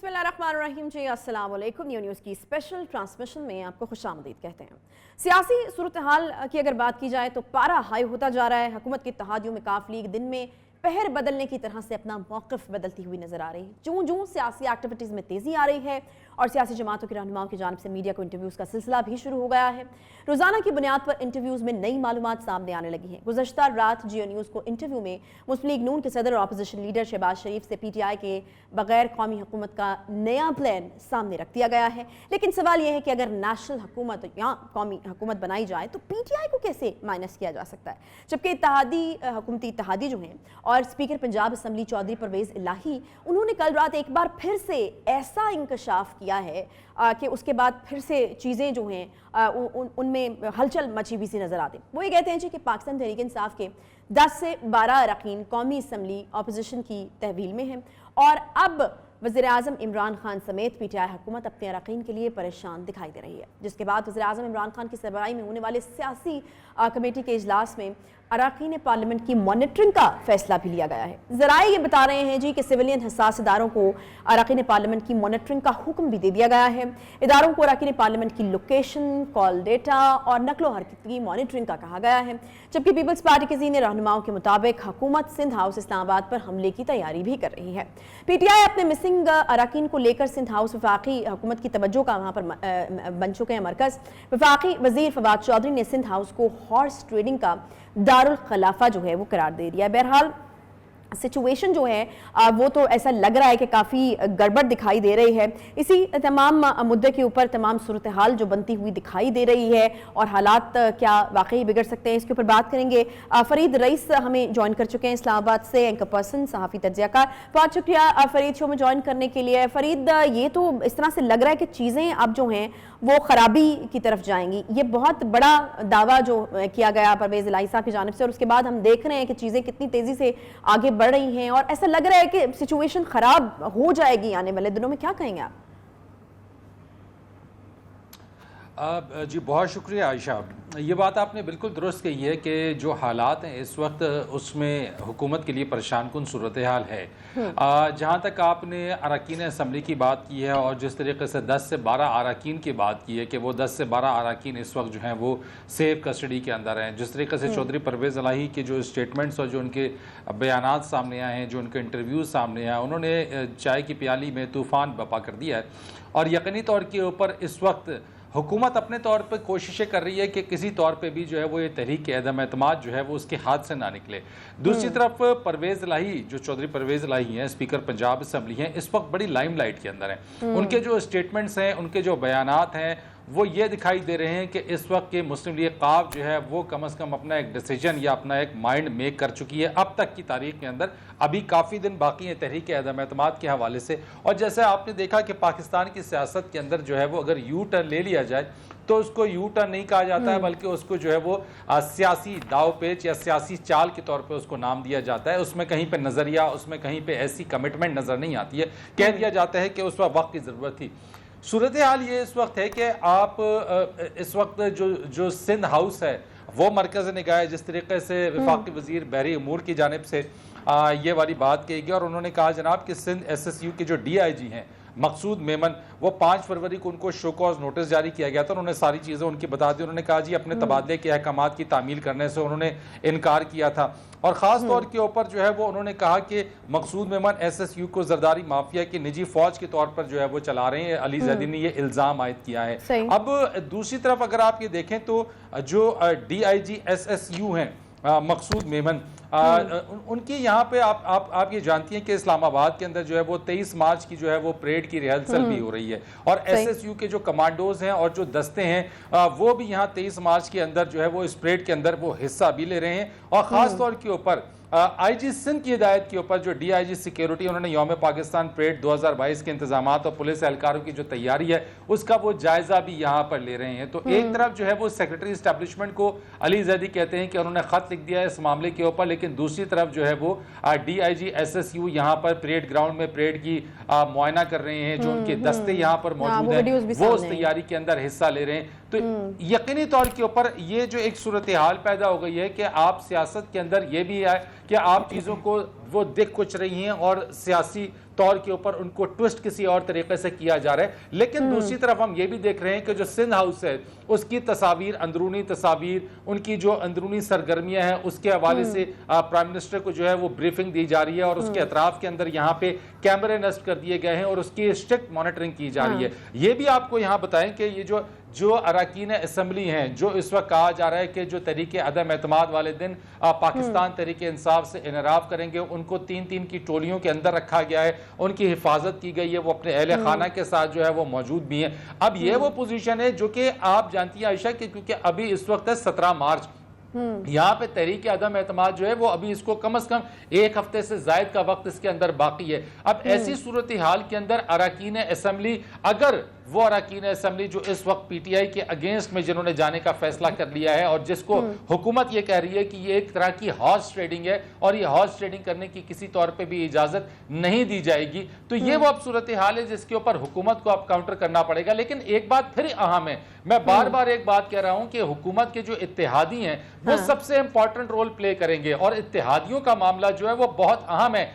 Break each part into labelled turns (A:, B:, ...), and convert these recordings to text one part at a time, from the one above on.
A: बिस्मिल्लाहिर्रहमानिर्रहीम जी, अस्सलाम वालेकुम। न्यूज़ की स्पेशल ट्रांसमिशन में आपको खुशामदीद कहते हैं। सियासी सूरत हाल की अगर बात की जाए तो पारा हाई होता जा रहा है। हुकूमत की इत्तेहादियों में काफ लीग दिन में पहर बदलने की तरह से अपना मौक़िफ़ बदलती हुई नजर आ रही है। जूं जूं सियासी एक्टिविटीज़ में तेज़ी आ रही है और सियासी जमातों के रहनुमाओं की जानिब से मीडिया को इंटरव्यूज़ का सिलसिला भी शुरू हो गया है। रोज़ाना की बुनियाद पर इंटरव्यूज़ में नई मालूमात सामने आने लगी हैं। गुज़श्ता रात जियो न्यूज़ को इंटरव्यू में मुस्लिम लीग नून के सदर और अपोजिशन लीडर शहबाज शरीफ से PTI के बगैर कौमी हुकूमत का नया प्लान सामने रख दिया गया है। लेकिन सवाल यह है कि अगर नेशनल हुकूमत या कौमी हुकूमत बनाई जाए तो PTI को कैसे माइनस किया जा सकता है, जबकि हुकूमती इत्तेहादी जो हैं और स्पीकर पंजाब असम्बली चौधरी परवेज़ इलाही, उन्होंने कल रात एक बार फिर से ऐसा इंकशाफ किया है कि उसके बाद फिर से चीज़ें जो हैं उनमें हलचल मची हुई सी नज़र आती। वो ये कहते हैं जी कि पाकिस्तान तहरीक इंसाफ के 10 से 12 अरकान कौमी असम्बली अपोजिशन की तहवील में हैं और अब वज़ीर आज़म इमरान खान समेत PTI हुकूमत अपने अरकान के लिए परेशान दिखाई दे रही है। जिसके बाद वज़ीर आज़म इमरान खान की सरबराही में होने वाले सियासी कमेटी के इजलास में अरकान पार्लियामेंट की मॉनिटरिंग का फैसला भी लिया गया है। ज़राए ये बता रहे हैं जी कि सिविलियन हसास इदारों को अरकान पार्लियामेंट की मॉनिटरिंग का हुक्म भी दे दिया गया है। इदारों को अरकान पार्लियामेंट की लोकेशन, कॉल डेटा और नकलो हरकत की मॉनिटरिंग का कहा गया है। जबकि पीपल्स पार्टी के सीनियर रहनुमाओं के मुताबिक हुकूमत सिंध हाउस इस्लामाबाद पर हमले की तैयारी भी कर रही है। PTI अपने मिसिंग अरकान को लेकर सिंध हाउस वफाकी हुकूमत की तवज्जो का वहाँ पर बन चुके हैं मरकज़। वफाकी वज़ीर फवाद चौधरी ने सिंध हाउस को हॉर्स ट्रेडिंग का दारुल खिलाफा जो है वो करार दे दिया है। बहरहाल सिचुएशन जो है वो तो ऐसा लग रहा है कि काफ़ी गड़बड़ दिखाई दे रही है। इसी तमाम मुद्दे के ऊपर तमाम सूरत हाल जो बनती हुई दिखाई दे रही है और हालात क्या वाकई बिगड़ सकते हैं, इसके ऊपर बात करेंगे। फरीद रईस हमें ज्वाइन कर चुके हैं इस्लामाबाद से, एंकर पर्सन, सहाफ़ी तज्ज़ियाकार। बहुत शुक्रिया फरीद शो में ज्वाइन करने के लिए। फरीद, ये तो इस तरह से लग रहा है कि चीज़ें अब जो हैं वो ख़राबी की तरफ जाएंगी। ये बहुत बड़ा दावा जो किया गया परवेज़ इलाही साहब की जानिब से और उसके बाद हम देख रहे हैं कि चीज़ें कितनी तेज़ी से आगे बढ़ रही हैं और ऐसा लग रहा है कि सिचुएशन खराब हो जाएगी आने वाले दिनों में। क्या कहेंगे आप?
B: जी बहुत शुक्रिया आयशा। ये बात आपने बिल्कुल दुरुस्त कही है कि जो हालात हैं इस वक्त उसमें हुकूमत के लिए परेशान कुन सूरत हाल है। जहाँ तक आपने अरकान असम्बली की बात की है और जिस तरीके से 10 से 12 अरकान की बात की है कि वो 10 से 12 अरकान इस वक्त जो हैं वो सेफ कस्टडी के अंदर हैं, जिस तरीके से चौधरी परवेज़ इलाही के जो स्टेटमेंट्स और जो उनके बयानात सामने आए हैं, जो उनके इंटरव्यूज़ सामने आए, उन्होंने चाय की प्याली में तूफ़ान बपा कर दिया है। और यकीनी तौर के ऊपर इस वक्त हुकूमत अपने तौर पर कोशिशें कर रही है कि किसी तौर पे भी जो है वो ये तहरीक अदम एतमाद जो है वो उसके हाथ से ना निकले। दूसरी तरफ परवेज़ इलाही, जो चौधरी परवेज़ इलाही हैं, स्पीकर पंजाब असम्बली हैं, इस वक्त बड़ी लाइमलाइट के अंदर हैं। उनके जो स्टेटमेंट्स हैं, उनके जो बयानात हैं, वो ये दिखाई दे रहे हैं कि इस वक्त के मुस्लिम लीग क़ाब जो है वो कम अज़ कम अपना एक डिसीजन या अपना एक माइंड मेक कर चुकी है अब तक की तारीख के अंदर। अभी काफ़ी दिन बाकी है तहरीक अदम एतमाद के हवाले से। और जैसे आपने देखा कि पाकिस्तान की सियासत के अंदर जो है वो अगर यू टर्न ले लिया जाए तो उसको यू टर्न नहीं कहा जाता है, बल्कि उसको जो है वो सियासी दाव पेच या सियासी चाल के तौर पे उसको नाम दिया जाता है। उसमें कहीं पे नज़रिया, उसमें कहीं पे ऐसी कमिटमेंट नज़र नहीं आती है। कह दिया जाता है कि उस वक्त की ज़रूरत थी। सूरत हाल ये इस वक्त है कि आप इस वक्त जो सिंध हाउस है वो मरकज़ निगाह है। जिस तरीके से वफाकी वज़ीर बहरी अमूर की जानिब से ये वाली बात कही गई और उन्होंने कहा जनाब कि सिंध SSU के जो DIG हैं मकसूद मेमन, वो 5 फरवरी को उनको शो कॉज नोटिस जारी किया गया था। उन्होंने सारी चीज़ें उनकी बता दी। उन्होंने कहा जी अपने तबादले के अहकामात की तामील करने से उन्होंने इनकार किया था और ख़ास तौर के ऊपर जो है वो उन्होंने कहा कि मकसूद मेमन SSU को जरदारी माफिया की निजी फौज के तौर पर जो है वो चला रहे हैं। अली जैदी ने ये इल्ज़ाम आयद किया है। अब दूसरी तरफ अगर आप ये देखें तो जो DIG SSU हैं मकसूद मेमन, उनकी यहाँ पे आप ये जानती हैं कि इस्लामाबाद के अंदर जो है वो 23 मार्च की जो है वो परेड की रिहर्सल भी हो रही है और SSU के जो कमांडोज हैं और जो दस्ते हैं वो भी यहाँ 23 मार्च के अंदर जो है वो इस परेड के अंदर वो हिस्सा भी ले रहे हैं। और ख़ास तौर के ऊपर IG सिंध की हिदायत के ऊपर जो DIG सिक्योरिटी, उन्होंने यौम पाकिस्तान परेड 2022 के इंतजाम और पुलिस एहलकारों की जो तैयारी है उसका वो जायजा भी यहाँ पर ले रहे हैं। तो एक तरफ जो है वो सेक्रेटरी इस्टेब्लिशमेंट को अली जैदी कहते हैं कि उन्होंने खत लिख दिया है इस मामले के ऊपर, लेकिन दूसरी तरफ जो है वो DIG SSU यहाँ पर परेड ग्राउंड में परेड की मुआयना कर रहे हैं। जो उनके दस्ते यहाँ पर मौजूद हैं वो उस तैयारी के अंदर हिस्सा ले रहे हैं। तो यकीनी तौर के ऊपर ये जो एक सूरत हाल पैदा हो गई है कि आप सियासत के अंदर ये भी है कि आप चीज़ों को वो दिख कुछ रही हैं और सियासी तौर के ऊपर उनको ट्विस्ट किसी और तरीके से किया जा रहा है। लेकिन दूसरी तरफ हम ये भी देख रहे हैं कि जो सिंध हाउस है उसकी तस्वीर, अंदरूनी तस्वीर, उनकी जो अंदरूनी सरगर्मियां हैं उसके हवाले से प्राइम मिनिस्टर को जो है वो ब्रीफिंग दी जा रही है और उसके अतराफ के अंदर यहाँ पे कैमरे नस्ब कर दिए गए हैं और उसकी स्ट्रिक्ट मॉनिटरिंग की जा रही है। ये भी आपको यहाँ बताएं कि ये जो अरकान असम्बली हैं, जो इस वक्त कहा जा रहा है कि जो तरीके अदम एतमाद वाले दिन पाकिस्तान तरीके इंसाफ से इनराफ करेंगे, उनको 3-3 की टोलियों के अंदर रखा गया है, उनकी हिफाजत की गई है, वो अपने अहले खाना के साथ जो है वो मौजूद भी हैं। अब ये वो पोजीशन है जो कि आप जानती हैं आयशा कि क्योंकि अभी इस वक्त है 17 मार्च, यहाँ पे तहरीक अदम एतमाद जो है वो अभी इसको कम से कम 1 हफ्ते से जायद का वक्त इसके अंदर बाकी है। अब ऐसी सूरत हाल के अंदर अरकान असम्बली, अगर वो अरकान असम्बली जो इस वक्त पीटीआई के अगेंस्ट में जिन्होंने जाने का फैसला कर लिया है और जिसको हुकूमत ये कह रही है कि ये एक तरह की हॉर्स ट्रेडिंग है और ये हॉर्स ट्रेडिंग करने की किसी तौर पे भी इजाजत नहीं दी जाएगी, तो ये वो अब सूरत हाल है जिसके ऊपर हुकूमत को अब काउंटर करना पड़ेगा। लेकिन एक बात फिर अहम है, मैं बार बार एक बात कह रहा हूं कि हुकूमत के जो इत्तेहादी हैं वो सबसे इंपॉर्टेंट रोल प्ले करेंगे और इत्तेहादियों का मामला जो है वो बहुत अहम है।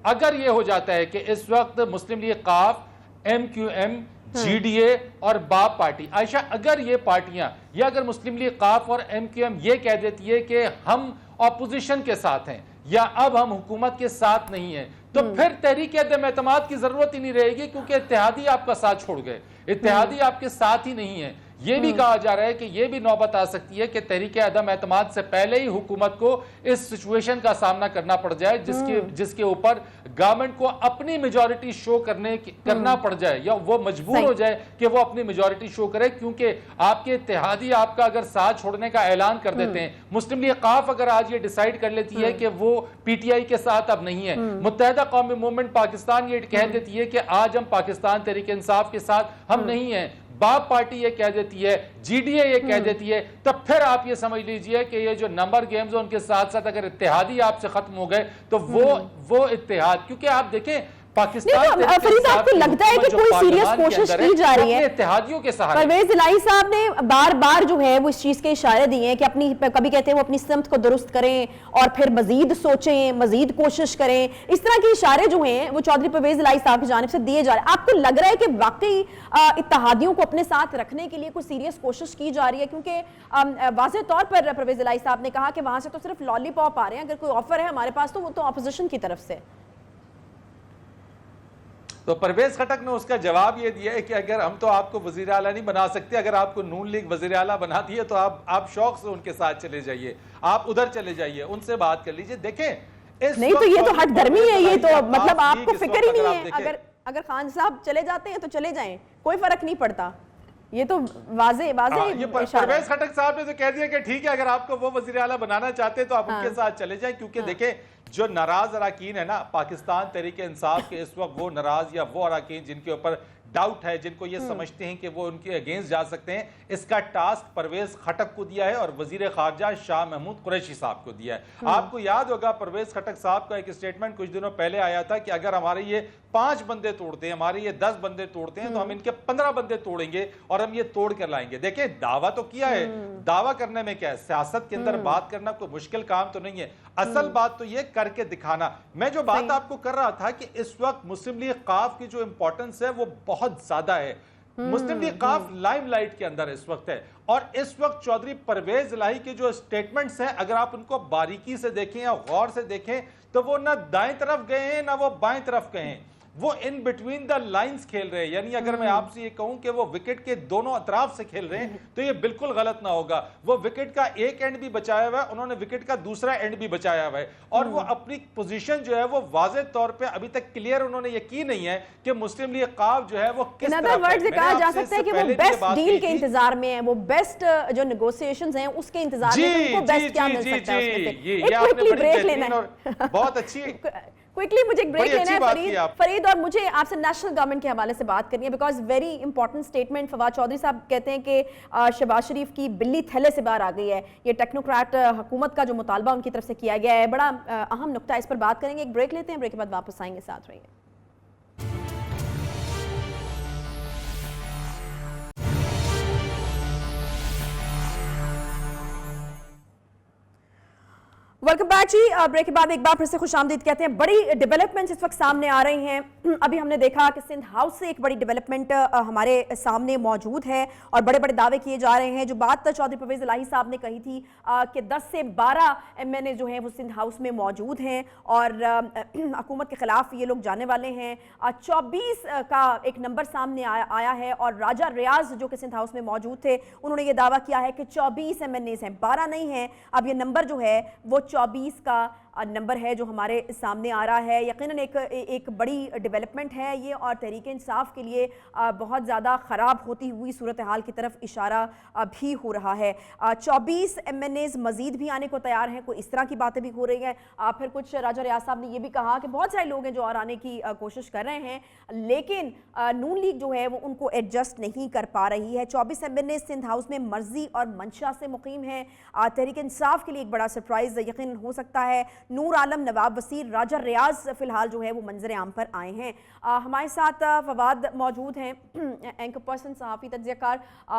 B: अगर ये हो जाता है कि इस वक्त मुस्लिम लीग काफ, MQM, GDA और बाप पार्टी, आयशा अगर ये पार्टियां या अगर मुस्लिम लीग काफ और MQM ये कह देती है कि हम ऑपोजिशन के साथ हैं या अब हम हुकूमत के साथ नहीं हैं, तो फिर तहरीक अदम एतमाद की जरूरत ही नहीं रहेगी क्योंकि इत्तेहादी आपका साथ छोड़ गए, इत्तेहादी आपके साथ ही नहीं है। ये भी कहा जा रहा है कि ये भी नौबत आ सकती है कि तहरीक अदम एतमाद से पहले ही हुकूमत को इस सिचुएशन का सामना करना पड़ जाए जिसके ऊपर गवर्नमेंट को अपनी मेजॉरिटी शो करना पड़ जाए या वो मजबूर हो जाए कि वो अपनी मेजॉरिटी शो करे, क्योंकि आपके इत्तेहादी आपका अगर साथ छोड़ने का ऐलान कर देते हैं, मुस्लिम लीग काफ अगर आज ये डिसाइड कर लेती है कि वो पीटीआई के साथ अब नहीं है, मुत्तहिदा कौमी मूवमेंट पाकिस्तान ये कह देती है कि आज हम पाकिस्तान तहरीक इंसाफ के साथ हम नहीं है, बाप पार्टी ये कह देती है, GDA ये कह देती है, तब फिर आप ये समझ लीजिए कि ये जो नंबर गेम्स हैं उनके साथ साथ अगर इत्तेहादी आपसे खत्म हो गए तो वो इत्तेहाद, क्योंकि आप देखें पाकिस्तान,
A: फरीद आपको लगता है कि कोई सीरियस कोशिश की जा रही है?
B: इत्तेहादियों के सहारे
A: परवेज इलाही साहब ने बार बार जो है वो इस चीज के इशारे दिए हैं कि अपनी, कभी कहते हैं वो अपनी सिमत को दुरुस्त करें और फिर मजीद सोचें, मजीद कोशिश करें, इस तरह के इशारे जो हैं वो चौधरी परवेज इलाही साहब की जानिब से दिए जा रहे हैं। आपको लग रहा है कि वाकई इत्तेहादियों को अपने साथ रखने के लिए कोई सीरियस कोशिश की जा रही है? क्योंकि वाज़ेह तौर पर परवेज इलाही साहब ने कहा कि वहां से तो सिर्फ लॉलीपॉप आ रहे हैं, अगर कोई ऑफर है हमारे पास तो वो तो अपोजिशन की तरफ से।
C: तो परवेज खटक ने उसका जवाब ये दिया है कि अगर हम तो आपको वजीर आला नहीं बना सकते, अगर आपको नून लीग वजीर आला बनाती है तो आप शौक से उनके साथ चले जाइए, आप उधर चले जाइए, उनसे बात कर लीजिए। देखें
A: नहीं तो ये तो हट धर्मी है, ये तो मतलब आपको फिक्र ही नहीं है, अगर खान साहब चले जाते हैं तो चले जाएं, कोई फर्क नहीं पड़ता। ये तो वाजे
C: परवेज खटक साहब ने तो कह दिया कि ठीक है, अगर आपको वो वजीर आला बनाना चाहते हैं तो आप उनके साथ चले जाएं, क्योंकि देखें जो नाराज अरकान है ना पाकिस्तान तहरीक इंसाफ के, इस वक्त वो नाराज या वो अरकान जिनके ऊपर डाउट है, जिनको ये समझते हैं कि वो उनके अगेंस्ट जा सकते हैं, इसका टास्क परवेज खटक को दिया है और वजीर खारजा शाह महमूद कुरैशी साहब को दिया है। आपको याद होगा परवेज खटक साहब का एक स्टेटमेंट कुछ दिनों पहले आया था कि अगर हमारे ये 5 बंदे तोड़ते हैं, हमारे ये 10 बंदे तोड़ते हैं, तो हम इनके 15 बंदे तोड़ेंगे और हम ये तोड़ कर लाएंगे। देखिए दावा तो किया है, दावा करने में क्या है, सियासत के अंदर बात करना कोई मुश्किल काम तो नहीं है, असल बात तो ये करके दिखाना। मैं जो बात आपको कर रहा था कि इस वक्त मुस्लिम लीग काफ की जो इंपॉर्टेंस है वो बहुत ज्यादा है, मुस्लिम लीग काफ लाइमलाइट के अंदर इस वक्त है, और इस वक्त चौधरी परवेज इलाही के जो स्टेटमेंट्स हैं अगर आप उनको बारीकी से देखें या गौर से देखें तो वो ना दाएं तरफ गए हैं ना वो बाएं तरफ गए हैं, वो इन बिटवीन द लाइंस खेल रहे हैं। यानी अगर मैं आपसे ये कहूं कि वो विकेट के दोनों अतराफ से खेल रहे हैं तो ये बिल्कुल गलत ना होगा। वो विकेट का एक एंड भी बचाया हुआ है, उन्होंने विकेट का दूसरा एंड भी बचाया हुआ है, और वो अपनी पोजीशन जो है वो वाज़ेह तौर पे अभी तक क्लियर उन्होंने ये की नहीं है कि मुस्लिम लीग काफ जो है वो किस तरफ है।
A: से कहा जा सकता है कि वो बेस्ट डील के इंतजार में है, वो बेस्ट जो नेगोशिएशंस हैं उसके इंतजार में, उनको बेस्ट क्या मिल सकता है उसमें से। एक क्विकली ब्रेक लेना है,
C: बहुत अच्छी
A: क्विकली मुझे एक ब्रेक लेना है फरीद, और मुझे आपसे नेशनल गवर्नमेंट के हवाले से बात करनी है, because very important statement. Fawad Chaudhry साहब कहते हैं कि शहबाज शरीफ की बिल्ली थैले से बाहर आ गई है, ये टेक्नोक्रेट हुकूमत का जो मुतालबा उनकी तरफ से किया गया है, बड़ा अहम नुकता, इस पर बात करेंगे। एक ब्रेक लेते हैं, ब्रेक के बाद वापस आएंगे, साथ रहिए। वेलकम बैक जी। ब्रेक के बाद एक बार फिर से खुशामदीद कहते हैं। बड़ी डेवलपमेंट्स इस वक्त सामने आ रही हैं। अभी हमने देखा कि सिंध हाउस से एक बड़ी डेवलपमेंट हमारे सामने मौजूद है और बड़े बड़े दावे किए जा रहे हैं। जो बात चौधरी परवेज इलाही साहब ने कही थी कि 10 से 12 MNA जो हैं वो सिंध हाउस में मौजूद हैं और हुकूमत के खिलाफ ये लोग जाने वाले हैं। 24 का एक नंबर सामने आया है और राजा रियाज जो कि सिंध हाउस में मौजूद थे उन्होंने ये दावा किया है कि 24 MNAs हैं, 12 नहीं हैं। अब ये नंबर जो है वो 24 का नंबर है जो हमारे सामने आ रहा है। यकीनन एक बड़ी डेवलपमेंट है ये और तहरीक इंसाफ के लिए बहुत ज़्यादा ख़राब होती हुई सूरत हाल की तरफ इशारा भी हो रहा है। 24 MNAs मज़ीद भी आने को तैयार हैं, कोई इस तरह की बातें भी हो रही हैं। फिर कुछ राजा रियाज साहब ने ये भी कहा कि बहुत सारे लोग हैं जो और आने की कोशिश कर रहे हैं, लेकिन नून लीग जो है वो उनको एडजस्ट नहीं कर पा रही है। 24 MNAs सिंध हाउस में मर्जी और मंशा से मुकीम हैं। तहरीक इंसाफ के लिए एक बड़ा सरप्राइज़ यकीन हो सकता है। नूर आलम, नवाब वसीर, राजा रियाज फिलहाल जो है वो मंजर आम पर आए हैं। हमारे साथ फवाद मौजूद हैं, एंकर पर्सन, सहाफ़ी, तज्ज़ियाकार।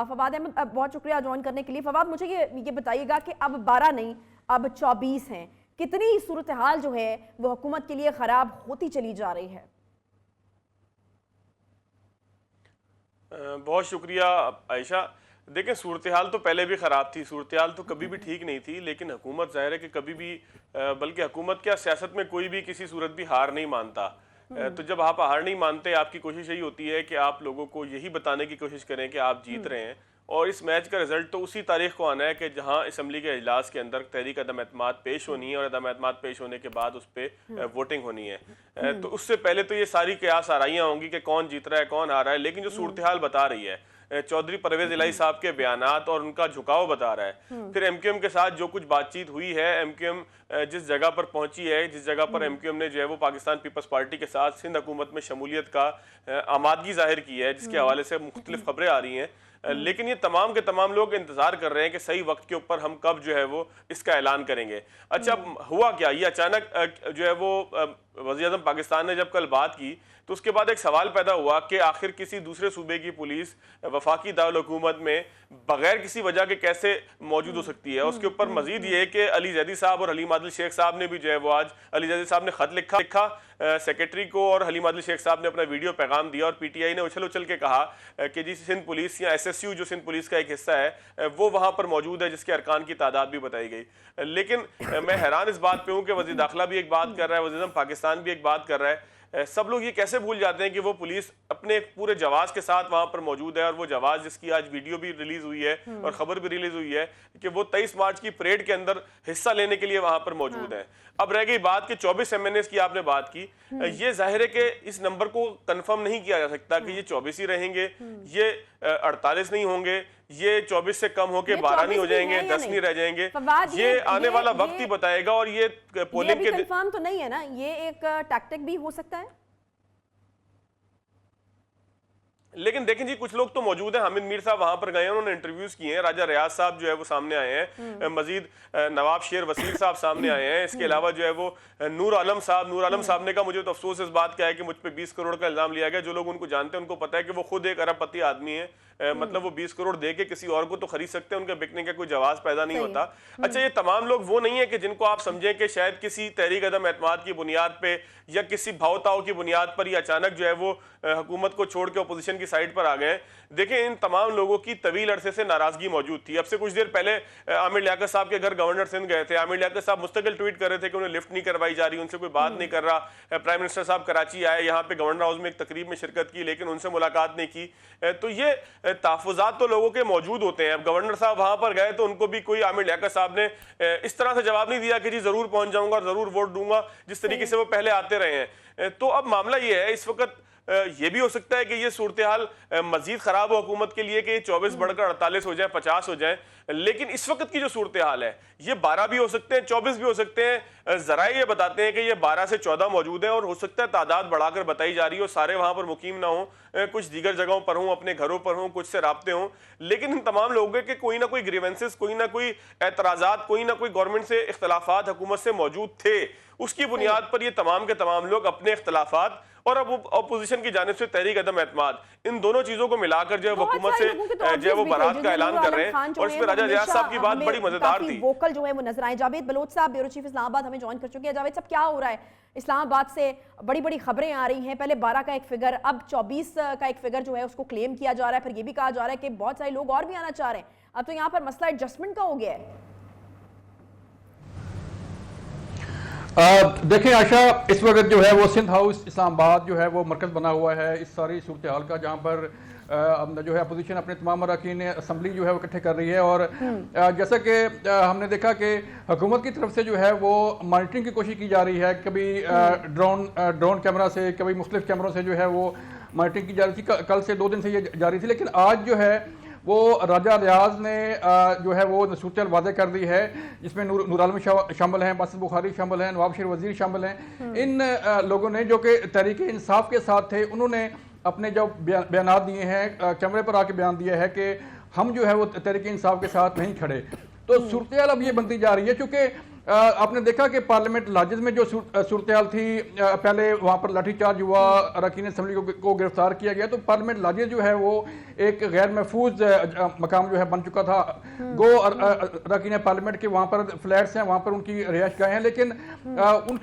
A: फवाद अहमद, बहुत शुक्रिया ज्वाइन करने के लिए। फवाद, मुझे ये बताइएगा कि अब 12 नहीं, अब 24 हैं। कितनी सूरत हाल जो है वो हुकूमत के लिए ख़राब होती चली जा रही है?
D: बहुत शुक्रिया आयशा। देखें, सूरत हाल तो पहले भी ख़राब थी, सूरत हाल तो कभी भी ठीक नहीं थी, लेकिन हुकूमत ज़ाहिर है कि कभी भी बल्कि हुकूमत क्या, सियासत में कोई भी किसी सूरत भी हार नहीं मानता। तो जब आप हार नहीं मानते, आपकी कोशिश यही होती है कि आप लोगों को यही बताने की कोशिश करें कि आप जीत रहे हैं। और इस मैच का रिजल्ट तो उसी तारीख को आना है कि जहां असम्बली के इजलास के अंदर तहरीक अदम एतमाद पेश होनी है और अदम एतमाद पेश होने के बाद उस पर वोटिंग होनी है। तो उससे पहले तो ये सारी कयास आराइयाँ होंगी कि कौन जीत रहा है, कौन हार रहा है। लेकिन जो सूरत हाल बता रही है, चौधरी परवेज इलाही साहब के बयानात और उनका झुकाव बता रहा है। फिर MQM के साथ जो कुछ बातचीत हुई है, MQM जिस जगह पर पहुंची है, जिस जगह पर MQM ने जो है वो पाकिस्तान पीपल्स पार्टी के साथ सिंध हुकूमत में शमूलियत का आमादगी जाहिर की है, जिसके हवाले से मुख्तलिफ खबरें आ रही हैं। लेकिन ये तमाम के तमाम लोग इंतजार कर रहे हैं कि सही वक्त के ऊपर हम कब जो है वो इसका ऐलान करेंगे। अच्छा, हुआ क्या, ये अचानक जो है वो वज़ीर-ए-आज़म पाकिस्तान ने जब कल बात की तो उसके बाद एक सवाल पैदा हुआ कि आखिर किसी दूसरे सूबे की पुलिस वफाकी दारुल हुकूमत में बगैर किसी वजह के कैसे मौजूद हो सकती है। उसके ऊपर मजीद ये कि अली जैदी साहब और हलीम आदिल शेख साहब ने भी जो है वो आज, अली जैदी साहब ने खत लिखा सेक्रेटरी को और हलीम आदिल शेख साहब ने अपना वीडियो पैगाम दिया और PTI ने उछल उछल के कहा कि जी सिंध पुलिस या SSU जो सिंध पुलिस का एक हिस्सा है वो वहाँ पर मौजूद है, जिसके अरकान की तादाद भी बताई गई। लेकिन मैं हैरान इस बात पे हूँ कि वज़ीर दाखिला भी एक बात कर रहा है, वज़ीर-ए-आज़म पाकिस्तान भी एक बात कर रहा है। सब लोग ये कैसे भूल जाते हैं कि वो पुलिस अपने पूरे जवाज के साथ वहां पर मौजूद है और वो जवाज जिसकी आज वीडियो भी रिलीज हुई है और खबर भी रिलीज हुई है कि वो 23 मार्च की परेड के अंदर हिस्सा लेने के लिए वहां पर मौजूद है। अब रह गई बात कि 24 MNAs की आपने बात की, ये जाहिर है कि इस नंबर को कंफर्म नहीं किया जा सकता कि ये 24 ही रहेंगे, ये 48 नहीं होंगे, ये 24 से कम होके 12 नहीं हो जाएंगे, 10 नहीं रह जाएंगे। ये आने वाला वक्त ही बताएगा। और ये पोलिंग के
A: कंफर्म तो नहीं है ना, ये एक टैक्टिक भी हो सकता है।
D: लेकिन देखें जी, कुछ लोग तो मौजूद हैं। हामिद मीर साहब वहां पर गए हैं, उन्होंने इंटरव्यूज किए हैं। राजा रियाज साहब जो है वो सामने आए हैं, मजीद नवाब शेर वसीर साहब सामने आए हैं। इसके अलावा जो है वो नूर आलम साहब ने कहा, मुझे तो अफसोस इस बात का है कि मुझ पे 20 करोड़ का इल्जाम लिया गया। जो लोग उनको जानते हैं उनको पता है कि वो खुद एक अरबपति आदमी है। मतलब वो 20 करोड़ दे के किसी और को तो खरीद सकते हैं, उनके बिकने का कोई जवाब पैदा नहीं होता। अच्छा, ये तमाम लोग वो नहीं है कि जिनको आप समझें कि शायद किसी तहरीक अदम एतमाद की बुनियाद पे या किसी भावताओं की बुनियाद पर ये अचानक जो है वो हुकूमत को छोड़ के अपोजिशन की साइड पर आ गए। देखें, इन तमाम लोगों की तवील अरसे से नाराजगी मौजूद थी। अब से कुछ देर पहले आमिर लियाकत साहब के घर गवर्नर सिंध गए थे। आमिर लियाकत साहब मुस्तकिल ट्वीट कर रहे थे कि उन्हें लिफ्ट नहीं करवाई जा रही, उनसे कोई बात नहीं कर रहा। प्राइम मिनिस्टर साहब कराची आए, यहाँ पे गवर्नर हाउस में एक तकरीब में शिरकत की, लेकिन उनसे मुलाकात नहीं की। तो ये तहफ़्फ़ुज़ात तो लोगों के मौजूद होते हैं। अब गवर्नर साहब वहां पर गए तो उनको भी कोई आमिर लियाकत साहब ने इस तरह से जवाब नहीं दिया कि जी जरूर पहुंच जाऊंगा और जरूर वोट दूंगा, जिस तरीके से वो पहले आते रहे हैं। तो अब मामला ये है, इस वक्त ये भी हो सकता है कि ये सूरत हाल मजीद खराब हो हुकूमत के लिए कि 24 बढ़कर 48 हो जाए, 50 हो जाए। लेकिन इस वक्त की जो सूरत हाल है, ये 12 भी हो सकते हैं, 24 भी हो सकते हैं। जराए ये बताते हैं कि ये 12 से 14 मौजूद है और हो सकता है तादाद बढ़ाकर बताई जा रही हो, सारे वहां पर मुकीम ना हो, कुछ दीगर जगहों पर हों, अपने घरों पर हों, कुछ से राब्ते हों। लेकिन इन तमाम लोगों के कोई ना कोई ग्रीवेंसेस, कोई ना कोई एतराजात, कोई ना कोई गवर्नमेंट से इख्तलाफात हुकूमत से मौजूद थे। उसकी बुनियाद पर ये तमाम के तमाम लोग अपने इख्तलाफात और अब अपोजिशन की जानिब से तहरीक अदम एतमाद, इन दोनों चीजों को मिलाकर जो है हुकूमत से जो है वो बारात का ऐलान कर रहे हैं। और इसमें राजा रियाज साहब की बात बड़ी मजेदार थी,
A: वोकल जो है वो नजर आए। जावेद बलोच साहब, ब्यूरो चीफ इस्लामाबाद, हमें ज्वाइन कर चुके हैं। जावेद साहब, क्या हो रहा है इस्लामाबाद से? बड़ी बड़ी खबरें आ रही हैं, पहले 12 का एक फिगर, अब 24 का एक फिगर जो है उसको क्लेम किया जा रहा है। फिर ये भी कहा जा रहा है कि बहुत सारे लोग और भी आना चाह रहे हैं। अब तो यहाँ पर मसला एडजस्टमेंट का हो गया है।
E: देखिए आशा, इस वक्त जो है वो सिंध हाउस इस्लामाबाद जो है वो मरकज़ बना हुआ है इस सारी सूरत हाल का, जहाँ पर जो है अपोजिशन अपने तमाम अरकान असम्बली जो है वो इकट्ठे कर रही है। और जैसा कि हमने देखा कि हुकूमत की तरफ से जो है वो मॉनिटरिंग की कोशिश की जा रही है, कभी ड्रोन कैमरा से, कभी मुख्तलिफ कैमरों से जो है वो मॉनिटरिंग की जा रही थी। कल से 2 दिन से ये जारी थी, लेकिन आज जो है वो राजा रियाज ने जो है वो सूरत वादे कर दी है, जिसमें नूर आलम शामिल हैं, बासित बुखारी शामिल हैं, नवाब शरीफ वजीर शामिल हैं। इन लोगों ने जो कि तहरीक इंसाफ के साथ थे, उन्होंने अपने जो बयान दिए हैं, कैमरे पर आके बयान दिया है कि हम जो है वो तहरीक इंसाफ के साथ नहीं खड़े। तो सूरत हाल अब ये बनती जा रही है, क्योंकि आपने देखा कि पार्लियामेंट लाजिज में जो सूरत हाल थी, पहले वहाँ पर लाठीचार्ज हुआ, अरकान असम्बली को गिरफ्तार किया गया, तो पार्लियामेंट लाजिज जो है वो एक गैर महफूज मकाम जो है बन चुका था। गो अरकान पार्लियामेंट के वहाँ पर फ्लैट्स हैं, वहाँ पर उनकी रिहाइश गाहें हैं, लेकिन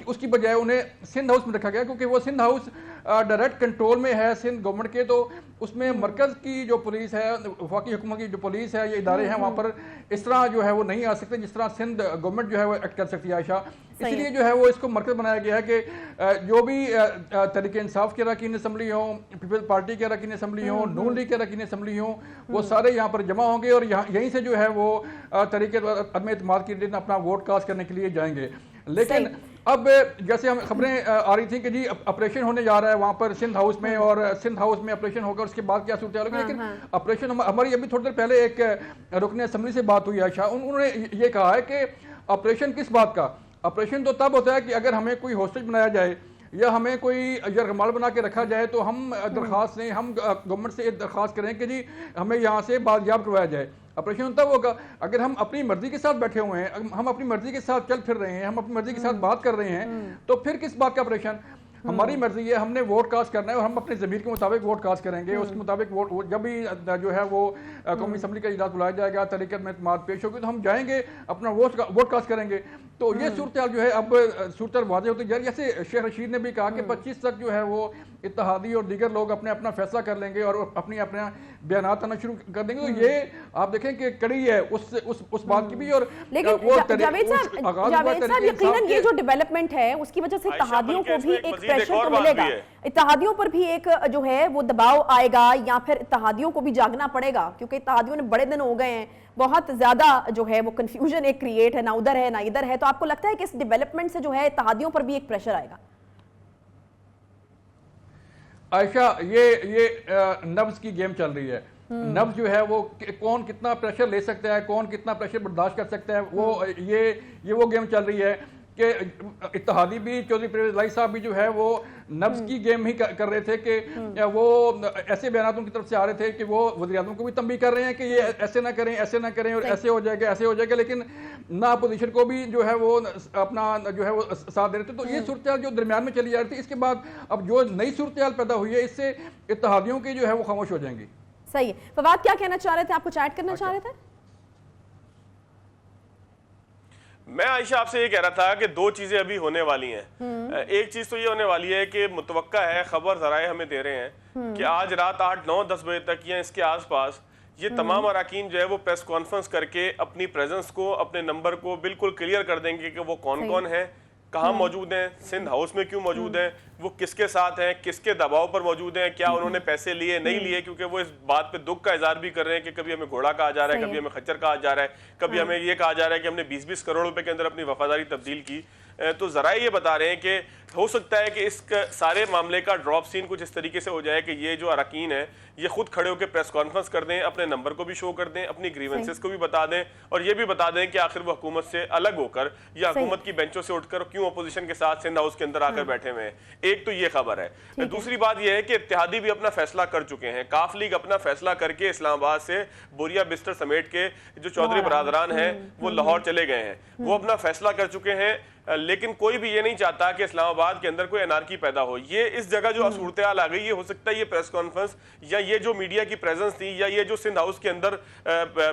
E: उसकी बजाय उन्हें सिंध हाउस में रखा गया, क्योंकि वो सिंध हाउस डायरेक्ट कंट्रोल में है सिंध गवर्नमेंट के। तो उसमें मरकज़ की जो पुलिस है, वफाकी हुकूमत की जो पुलिस है, ये इदारे हैं, वहाँ पर इस तरह जो है वो नहीं आ सकते जिस तरह सिंध गवर्नमेंट जो है वो एक्ट कर सकती है आयशा। इसलिए जो है वो इसको मरकज़ बनाया गया है कि जो भी तहरीक इंसाफ के अरकान असम्बली हों, पीपल्स पार्टी के अरकान असम्बली हों, नून लीग के अरकान असम्बली हों, वो सारे यहाँ पर जमा होंगे और यहीं से जो है वो तहरीक अदम एतमाद के दिन अपना वोट कास्ट करने के लिए जाएंगे। लेकिन अब जैसे हम खबरें आ रही थी कि जी ऑपरेशन होने जा रहा है वहाँ पर सिंध हाउस में, और सिंध हाउस में ऑपरेशन होगा, उसके बाद क्या सूरत होगी। लेकिन ऑपरेशन हमारी अभी थोड़ी देर पहले एक रुकन असम्बली से बात हुई आयशा, उन्होंने ये कहा है कि ऑपरेशन किस बात का? ऑपरेशन तो तब होता है कि अगर हमें कोई हॉस्टेज बनाया जाए या हमें कोई यरगमाल बना के रखा जाए, तो हम दरख्वास्त दें, हम गवर्नमेंट से एक दरख्वास्त करें कि जी हमें यहाँ से बाजियाब करवाया जाए। ऑपरेशन तब होगा अगर हम अपनी मर्जी के साथ बैठे हुए हैं, हम अपनी मर्जी के साथ चल फिर रहे हैं, हम अपनी मर्जी के साथ बात कर रहे हैं, तो फिर किस बात का ऑपरेशन? हमारी मर्जी है, हमने वोट कास्ट करना है और हम अपने ज़मीर के मुताबिक वोट कास्ट करेंगे। उसके मुताबिक वोट जब भी जो है वो कौमी असम्बली का इजलास बुलाया जाएगा, तहरीक में इत्मीनान पेश होगी, तो हम जाएंगे, अपना वोट कास्ट करेंगे। तो ये सूरत हाल जो है अब सूरत हाल वाज़ेह होती जा रही है। जैसे शेख रशीद ने भी कहा कि 25 तक जो है वो इत्तेहादी और दीगर लोग अपने अपना फैसला कर लेंगे और अपना बयान आना शुरू कर देंगे। तो ये आप देखें कि कड़ी है उस बात की भी। और
A: लेकिन जावेद साहब, यकीनन ये जो डेवलपमेंट है उसकी वजह से इत्तेहादियों को भी एक प्रेशर तो मिलेगा, इत्तेहादियों पर भी एक जो है वो दबाव आएगा, या फिर इत्तेहादियों को भी जागना पड़ेगा, क्योंकि इत्तेहादियों ने बड़े दिन हो गए हैं, बहुत ज्यादा जो है वो कंफ्यूजन एक क्रिएट है, ना उधर है ना इधर है। तो आपको लगता है कि इस डेवलपमेंट से जो है इत्तेहादियों पर भी एक प्रेशर आएगा?
E: आयशा, ये नब्ज की गेम चल रही है। नब्ज जो है वो कौन कितना प्रेशर ले सकता है, कौन कितना प्रेशर बर्दाश्त कर सकता है, वो ये वो गेम चल रही है कि इत्तेहादी भी, चौधरी परवेज इलाही साहब भी जो है वो नब्ज की गेम ही कर रहे थे कि वो ऐसे बयान उनकी तरफ से आ रहे थे कि वो वज़ीर आज़म को भी तंबीह कर रहे हैं कि ये ऐसे ना करें, ऐसे ना करें, और ऐसे हो जाएगा, ऐसे हो जाएगा, लेकिन ना अपोजिशन को भी जो है वो अपना जो है वो साथ दे रहे थे। तो ये सूरत हाल जो दरमियान में चली जा रही थी, इसके बाद अब जो नई सूरत हाल पैदा हुई है, इससे इत्तेहादियों की जो है वो खामोश हो जाएंगी।
A: सही है। फवाद, क्या कहना चाह रहे थे? आप कुछ ऐड करना चाह रहे थे?
D: मैं आयशा आपसे ये कह रहा था कि 2 चीजें अभी होने वाली हैं। एक चीज तो ये होने वाली है कि मुतवक्का है, खबर ज़राए हमें दे रहे हैं कि आज रात 8, 9, 10 बजे तक या इसके आसपास ये तमाम अरकान जो है वो प्रेस कॉन्फ्रेंस करके अपनी प्रेजेंस को, अपने नंबर को बिल्कुल क्लियर कर देंगे कि वो कौन कौन है, कहाँ मौजूद हैं, सिंध हाउस में क्यों मौजूद हैं, वो किसके साथ हैं, किसके दबाव पर मौजूद हैं, क्या उन्होंने पैसे लिए नहीं लिए, क्योंकि वो इस बात पे दुख का इजहार भी कर रहे हैं कि कभी हमें घोड़ा कहा जा रहा है, कभी हमें खच्चर कहा जा रहा है, कभी हमें ये कहा जा रहा है कि हमने 20-20 करोड़ रुपए के अंदर अपनी वफादारी तब्दील की। तो ज़राए ये बता रहे हैं कि हो सकता है कि इस सारे मामले का ड्रॉप सीन कुछ इस तरीके से हो जाए कि ये जो अरकान है ये खुद खड़े होकर प्रेस कॉन्फ्रेंस कर दें, अपने नंबर को भी शो कर दें, अपनी ग्रीवेंसेस को भी बता दें, और ये भी बता दें कि आखिर वो हुकूमत से अलग होकर या हुकूमत की बेंचों से उठकर क्यों अपोजिशन के साथ सिंध हाउस के अंदर आकर बैठे हुए हैं। एक तो ये खबर है। दूसरी बात यह है कि इत्तेहादी भी अपना फैसला कर चुके हैं। काफ लीग अपना फैसला करके इस्लामाबाद से बोरिया बिस्तर समेट के जो चौधरी बरादरान हैं वो लाहौर चले गए हैं, वो अपना फैसला कर चुके हैं। लेकिन कोई भी ये नहीं चाहता कि इस्लामाबाद बाद के अंदर कोई एनार्की पैदा हो। ये इस जगह जो सूरत हाल आ गई, ये हो सकता है ये प्रेस कॉन्फ्रेंस या ये जो मीडिया की प्रेजेंस थी या ये जो सिंध हाउस के अंदर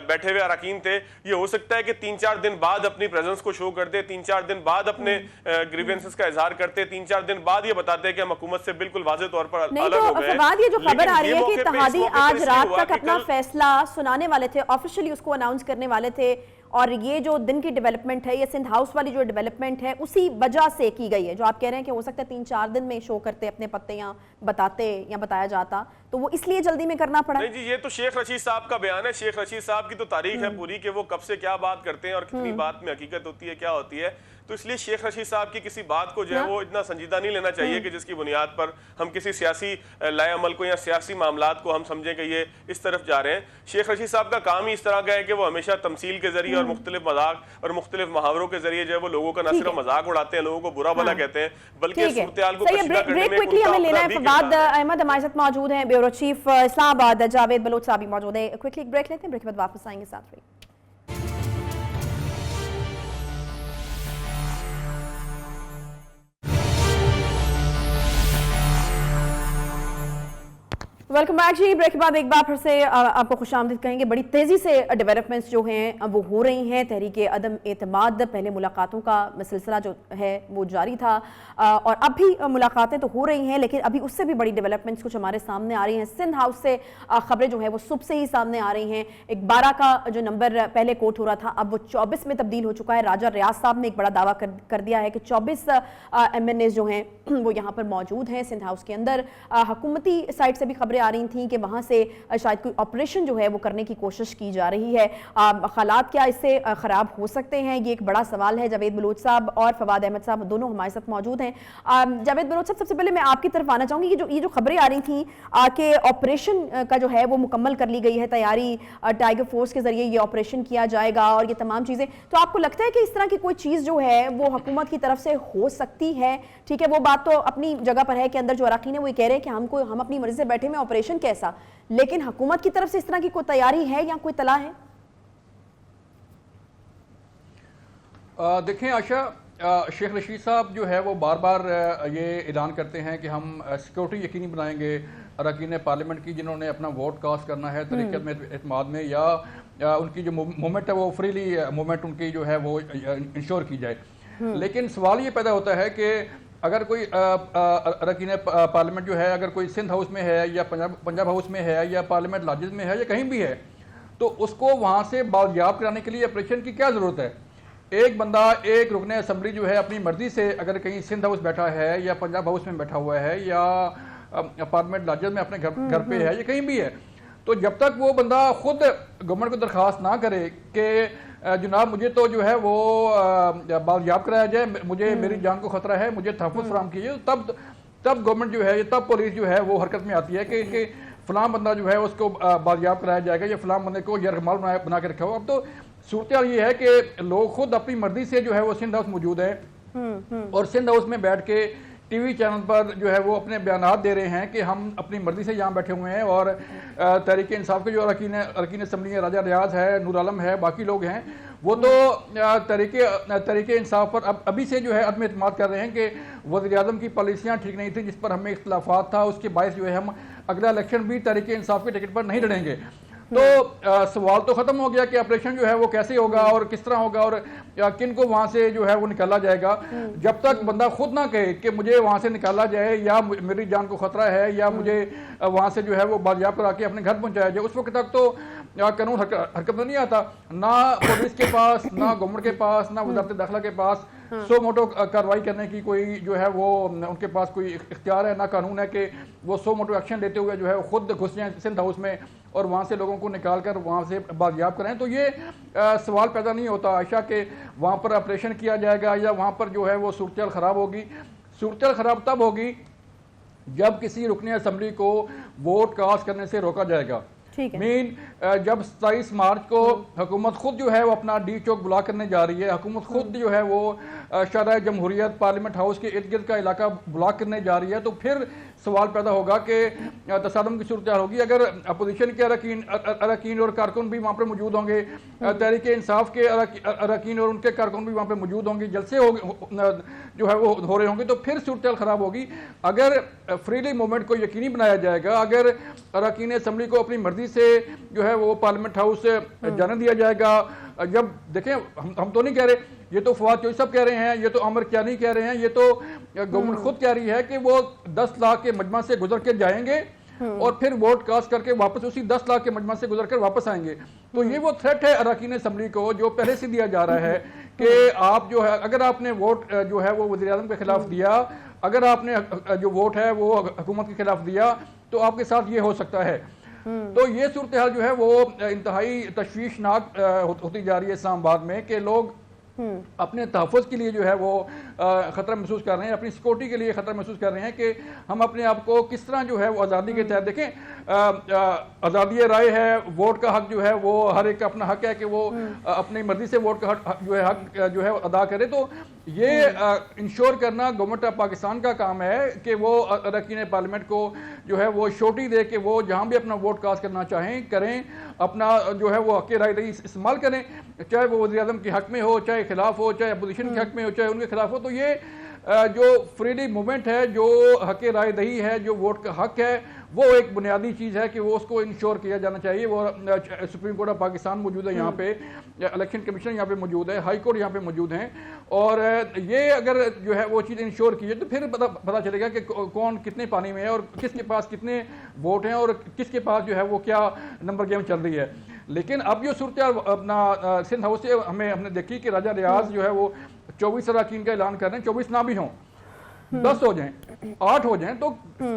D: बैठे हुए अरकान थे, ये हो सकता है कि 3-4 दिन बाद अपनी प्रेजेंस को शो करते, 3-4 दिन बाद अपने ग्रीवेंसेस का इजहार करते, 3-4 दिन बाद ये बताते हैं कि हम हुकूमत से बिल्कुल वाज़ेह तौर पर
A: नहीं
D: अलग
A: तो
D: हो गए।
A: फवाद, ये जो खबर आ रही है कि
D: लेकिन ये मौके पे, इस
A: इत्तेहादी
D: मौके पे
A: आज
D: इसलिए
A: रात
D: हुआ
A: तक
D: कि
A: अपना
D: कल-
A: फैसला सुनाने वाले थे, ऑफिशियली उसको अनाउंस करने वाले थे, और ये जो दिन की डेवलपमेंट है, ये सिंध हाउस वाली जो डेवलपमेंट है, उसी वजह से की गई है। जो आप कह रहे हैं कि हो सकता है 3-4 दिन में शो करते, अपने पत्ते या बताते या बताया जाता, तो वो इसलिए जल्दी में करना पड़ा।
D: नहीं जी, ये तो शेख रशीद साहब का बयान है। शेख रशीद साहब की तो तारीख है पूरी कि वो कब से क्या बात करते हैं और कितनी बात में हकीकत होती है, क्या होती है। तो इसलिए शेख रशीद साहब की किसी बात को जो है वो इतना संजीदा नहीं लेना चाहिए कि जिसकी बुनियाद पर हम किसी सियासी लाए अमल को या सियासी मामलात को हम समझें कि ये इस तरफ जा रहे हैं। शेख रशीद साहब का काम ही इस तरह का है कि वो हमेशा तमसील के जरिए और मुख्तलिफ मजाक और मुख्तलिफ मुहावरों के जरिए जो है वो लोगों का न सिर्फ मजाक उड़ाते हैं, लोगों को बुरा भला कहते हैं, बल्कि सूरत हाल को कशीदा करने
A: ब्रेक
D: में
A: क्विकली
D: उनका
A: हमें लेना है।
D: अपना भी
A: फवाद
D: किरदार है।
A: अहमद हमारे साथ मौजूद हैं, ब्यूरो चीफ इस्लामाबाद, जावेद बलोच साहब भी मौजूद है। क्विकली ब्रेक लेते हैं, ब्रेक के बाद वापस आएंगे साथ में। वेलकम बैक जी। ब्रेक के बाद एक बार फिर से आपको खुशामदीद कहेंगे। बड़ी तेज़ी से डेवलपमेंट्स जो हैं वो हो रही हैं। तहरीक अदम एतमाद, पहले मुलाकातों का सिलसिला जो है वो जारी था और अब भी मुलाकातें तो हो रही हैं, लेकिन अभी उससे भी बड़ी डेवलपमेंट्स कुछ हमारे सामने आ रही हैं। सिंध हाउस से खबरें जो है वो सुबह से ही सामने आ रही हैं। एक 12 का जो नंबर पहले कोट हो रहा था, अब वो 24 में तब्दील हो चुका है। राजा रियाज साहब ने एक बड़ा दावा कर दिया है कि 24 MNAs जो हैं वो यहाँ पर मौजूद हैं सिंध हाउस के अंदर। हुकूमती साइड से भी खबरें आ रही थी कि वहां से शायद कोई ऑपरेशन जो है वो करने की कोशिश की जा रही है। हालात क्या इससे खराब हो सकते हैं, ये एक बड़ा सवाल है। जावेद बलोच साहब और फवाद अहमद साहब दोनों हमारे साथ मौजूद हैं। जावेद बलोच साहब, सबसे पहले मैं आपकी तरफ आना चाहूंगी। ये जो खबरें आ रही थी कि ऑपरेशन का जो है वो मुकम्मल कर ली गई है तैयारी, टाइगर फोर्स के जरिए ये ऑपरेशन किया जाएगा और ये तमाम चीजें, तो आपको लगता है कि इस तरह की कोई चीज जो है वो हुकूमत की तरफ से हो सकती है? ठीक है, वो बात तो अपनी जगह पर है कि अंदर जो अरकान है वो कह रहे हैं कि हम अपनी मर्जी से बैठे में ऑपरेशन कैसा, लेकिन हुकूमत की तरफ से इस तरह की कोई तैयारी है या कोई तला है?
E: देखें आशा, शेख रशीद साहब जो है वो बार बार ये ऐलान करते हैं कि हम सिक्योरिटी यकीनी बनाएंगे अरकान पार्लियामेंट की जिन्होंने अपना वोट कास्ट करना है तरीके में एतमाद में, या उनकी जो मूवमेंट है वो फ्रीली मूवमेंट उनकी जो है वो इंश्योर की जाए। लेकिन सवाल ये पैदा होता है कि अगर कोई अरकान पार्लियामेंट जो है अगर कोई सिंध हाउस में है या पंजाब हाउस में है या पार्लियामेंट लाजिज में है या कहीं भी है, तो उसको वहाँ से बाजियाब कराने के लिए ऑपरेशन की क्या ज़रूरत है? एक बंदा, एक रुकन असम्बली जो है अपनी मर्जी से अगर कहीं सिंध हाउस बैठा है या पंजाब हाउस में बैठा हुआ है या पार्लियामेंट लाजिज में अपने घर पे है या कहीं भी है, तो जब तक वो बंदा खुद गवर्नमेंट को दरख्वास्त ना करे कि जनाब मुझे तो जो है वो बाजियाब कराया जाए, मुझे मेरी जान को खतरा है, मुझे तहफ़्फ़ुज़ फराहम कीजिए, तब गवर्नमेंत जो है, तब पुलिस जो है वो हरकत में आती है कि फलां बंदा जो है उसको बाजियाब कराया जाएगा या फलां बंदे को यरगमाल बना के रखा हो। अब तो सूरत हाल ये है कि लोग खुद अपनी मर्जी से जो है वो सिंध हाउस मौजूद है और सिंध हाउस में बैठ के टीवी चैनल पर जो है वो अपने बयानात दे रहे हैं कि हम अपनी मर्जी से यहाँ बैठे हुए हैं और तहरीक इंसाफ के जो अरकान असम्बली है, राजा रियाज है, नूर आलम है, बाकी लोग हैं, वो तो तहरीक इंसाफ पर अभी से जो है अदम एतमाद कर रहे हैं कि वज़ीर-ए-आज़म की पॉलिसियाँ ठीक नहीं थी जिस पर हमें इख्तिलाफात था, उसके बायस जो है हम अगला इलेक्शन भी तहरीक इंसाफ के टिकट पर नहीं लड़ेंगे। तो सवाल तो ख़त्म हो गया कि ऑपरेशन जो है वो कैसे होगा और किस तरह होगा और किन को वहाँ से जो है वो निकाला जाएगा। जब तक बंदा खुद ना कहे कि मुझे वहाँ से निकाला जाए या मेरी जान को खतरा है या मुझे वहाँ से जो है वो बाजियाब करा के अपने घर पहुँचाया जाए, उस वक्त तक तो कानून हरकत में नहीं आता। ना पुलिस के पास, ना गवर्नमेंट के पास, ना वज़ारत दाखिला के पास सो मोटो कार्रवाई करने की कोई जो है वो उनके पास कोई इख्तियार है, ना कानून है कि वो सो मोटो एक्शन लेते हुए जो है खुद घुस जाएँ सिंध हाउस में और वहाँ से लोगों को निकाल कर वहाँ से बाजियाब करें। तो ये सवाल पैदा नहीं होता आयशा कि वहाँ पर ऑपरेशन किया जाएगा या वहाँ पर जो है वो सूरत हाल ख़राब होगी। सूरत हाल ख़राब तब होगी जब किसी रुकन असम्बली को वोट कास्ट करने से रोका जाएगा। मीन जब 27 मार्च को हुकूमत खुद जो है वो अपना डी चौक ब्लॉक करने जा रही है, हुकूमत खुद जो है वो शहर जमहूरियत पार्लियामेंट हाउस के इर्द गिर्द का इलाका ब्लॉक करने जा रही है, तो फिर सवाल पैदा होगा कि तसादम की सूरत होगी अगर अपोजिशन के अरकान और कारकुन भी वहाँ पर मौजूद होंगे, तहरीक इंसाफ के अरकान और उनके कारकुन भी वहाँ पर मौजूद होंगे, जलसे जो है वो हो रहे होंगे, तो फिर सूरत खराब होगी। अगर फ्रीली मूवमेंट को यकीनी बनाया जाएगा, अगर अरकान असम्बली को अपनी मर्जी से जो है वो पार्लियामेंट हाउस जाने दिया जाएगा। जब देखें हम तो नहीं कह रहे, ये तो फवाद चौधरी साहब कह रहे हैं, ये तो अमर कियानी कह रहे हैं, ये तो गवर्नमेंट खुद कह रही है कि वो 10 लाख के मजमा से गुजर के जाएंगे और फिर वोट कास्ट करके वापस उसी 10 लाख के मजमा से गुजर कर वापस आएंगे। तो ये वो थ्रेट है अरकान असम्बली को जो पहले से दिया जा रहा है कि आप जो है अगर आपने वोट जो है वो वज़ीर आज़म के खिलाफ दिया, अगर आपने जो वोट है वो हुकूमत के खिलाफ दिया तो आपके साथ ये हो सकता है। तो ये सूरत हाल जो है वो इंतहाई तशवीशनाक होती जा रही है इस्लामाबाद में कि लोग अपने तहफ़्फ़ुज़ के लिए जो है वो ख़तरा महसूस कर रहे हैं, अपनी सिक्योरिटी के लिए ख़तरा महसूस कर रहे हैं कि हम अपने आप को किस तरह जो है वो आज़ादी के तहत देखें। आज़ादी राय है, वोट का हक जो है वो हर एक का अपना हक है कि वो अपनी मर्जी से वोट का हक जो है अदा करे। तो ये इंश्योर करना गवर्नमेंट ऑफ पाकिस्तान का काम है कि वो अरकान पार्लियामेंट को जो है वो श्योरिटी दे कि वो जहाँ भी अपना वोट कास्ट करना चाहें करें, अपना जो है वो हक राय इस्तेमाल करें, चाहे वो वज़ीर आज़म के हक में हो, चाहे खिलाफ हो, चाहे अपोजिशन के हक में हो, चाहे उनके खिलाफ हो। तो ये जो फ्रीली मूवमेंट है, जो हक राय दही है, जो वोट का हक है, वो एक बुनियादी चीज़ है कि वो उसको इंश्योर किया जाना चाहिए। वो सुप्रीम कोर्ट ऑफ पाकिस्तान मौजूद है यहाँ पे, इलेक्शन कमीशन यहाँ पे मौजूद है, हाई कोर्ट यहाँ पे मौजूद हैं, और ये अगर जो है वो चीज़ इंश्योर की है तो फिर पता चलेगा कि कौन कितने पानी में है और किसके पास कितने वोट हैं और किसके पास जो है वो क्या नंबर गेम चल रही है। लेकिन अब जो सूरत अपना सिंध हाउस से हमने देखी कि राजा रियाज जो है वो 24 अरकान का ऐलान कर रहे हैं, 24 ना भी हों, 10 हो जाएं, 8 हो जाएं, तो